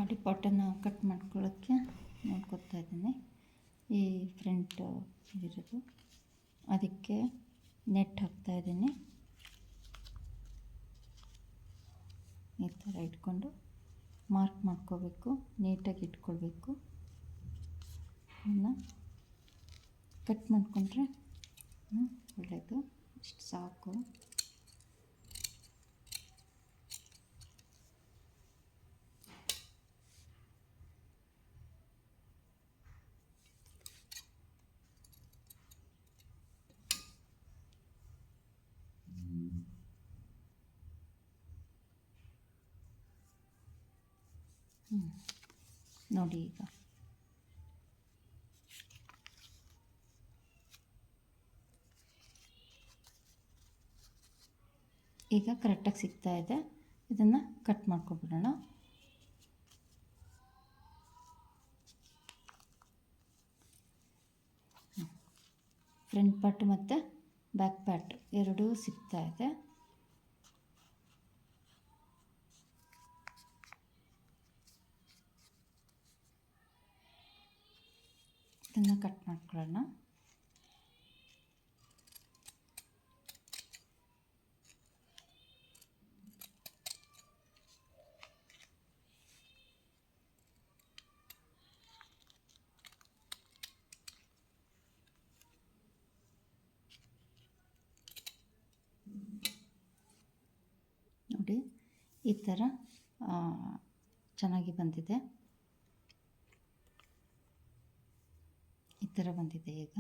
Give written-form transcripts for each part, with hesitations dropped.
ನೋಡಿ ಪಾಟನ್ನು ಕಟ್ ಮಾಡ್ಕೊಳ್ಳೋಕ್ಕೆ ನೋಡ್ಕೊತಾ ಇದ್ದೀನಿ. ಈ ಫ್ರಂಟ್ ಇದಿರೋದು ಅದಕ್ಕೆ ನೆಟ್ ಹಾಕ್ತಾಯಿದ್ದೀನಿ. ಈ ಥರ ಇಟ್ಕೊಂಡು ಮಾರ್ಕ್ ಮಾಡ್ಕೋಬೇಕು, ನೀಟಾಗಿ ಇಟ್ಕೊಳ್ಬೇಕು. ಅದನ್ನು ಕಟ್ ಮಾಡಿಕೊಂಡ್ರೆ ಒಳ್ಳೆಯದು. ಇಷ್ಟು ಸಾಕು. ನೋಡಿ ಈಗ ಕರೆಕ್ಟಾಗಿ ಸಿಗ್ತಾ ಇದೆ. ಇದನ್ನು ಕಟ್ ಮಾಡ್ಕೊಬಿಡೋಣ. ಫ್ರಂಟ್ ಪಾರ್ಟ್ ಮತ್ತು ಬ್ಯಾಕ್ ಪಾರ್ಟ್ ಎರಡೂ ಸಿಗ್ತಾ ಇದೆ. ಇದನ್ನು ಕಟ್ ಮಾಡ್ಕೊಳ್ಳೋಣ. ನೋಡಿ ಈ ಥರ ಚೆನ್ನಾಗಿ ಬಂದಿದೆ. ಈ ಥರ ಬಂದಿದೆ. ಈಗ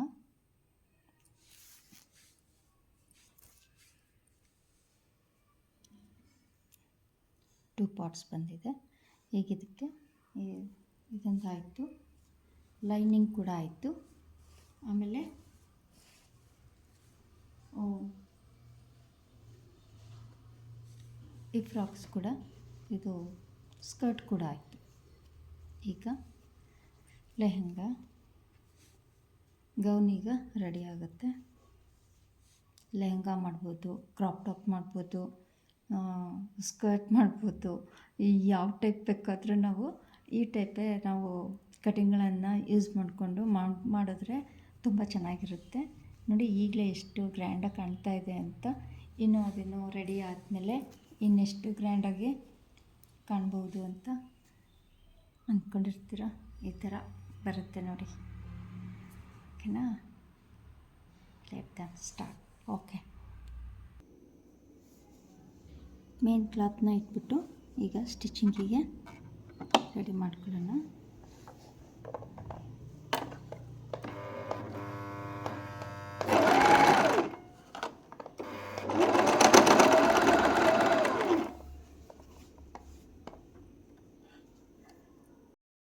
ಟೂ ಪಾರ್ಟ್ಸ್ ಬಂದಿದೆ. ಈಗ ಇದಕ್ಕೆ ಇದೊಂದು ಆಯಿತು, ಲೈನಿಂಗ್ ಕೂಡ ಆಯಿತು. ಆಮೇಲೆ ಈ ಫ್ರಾಕ್ಸ್ ಕೂಡ, ಇದು ಸ್ಕರ್ಟ್ ಕೂಡ ಆಯಿತು. ಈಗ ಲೆಹಂಗಾ ಗೌನೀಗ ರೆಡಿ ಆಗುತ್ತೆ. ಲೆಹಂಗಾ ಮಾಡ್ಬೋದು, ಕ್ರಾಪ್ ಟಾಪ್ ಮಾಡ್ಬೋದು, ಸ್ಕರ್ಟ್ ಮಾಡ್ಬೋದು. ಯಾವ ಟೈಪ್ ಬೇಕಾದರೂ ನಾವು ಈ ಟೈಪೇ ನಾವು ಕಟಿಂಗ್ಗಳನ್ನು ಯೂಸ್ ಮಾಡಿಕೊಂಡು ಮಾಡಿದ್ರೆ ತುಂಬ ಚೆನ್ನಾಗಿರುತ್ತೆ. ನೋಡಿ ಈಗಲೇ ಎಷ್ಟು ಗ್ರ್ಯಾಂಡಾಗಿ ಕಾಣ್ತಾ ಇದೆ ಅಂತ. ಇನ್ನು ಅದನ್ನು ರೆಡಿ ಆದಮೇಲೆ ಇನ್ನೆಷ್ಟು ಗ್ರ್ಯಾಂಡಾಗಿ ಕಾಣ್ಬೋದು ಅಂತ ಅಂದ್ಕೊಂಡಿರ್ತೀರ. ಈ ಥರ ಬರುತ್ತೆ ನೋಡಿ. ಓಕೆನಾ? Let them start. Okay, main ಕ್ಲಾತ್ನ ಇಟ್ಬಿಟ್ಟು ಈಗ ಸ್ಟಿಚಿಂಗಿಗೆ ರೆಡಿ ಮಾಡ್ಕೊಳ್ಳೋಣ.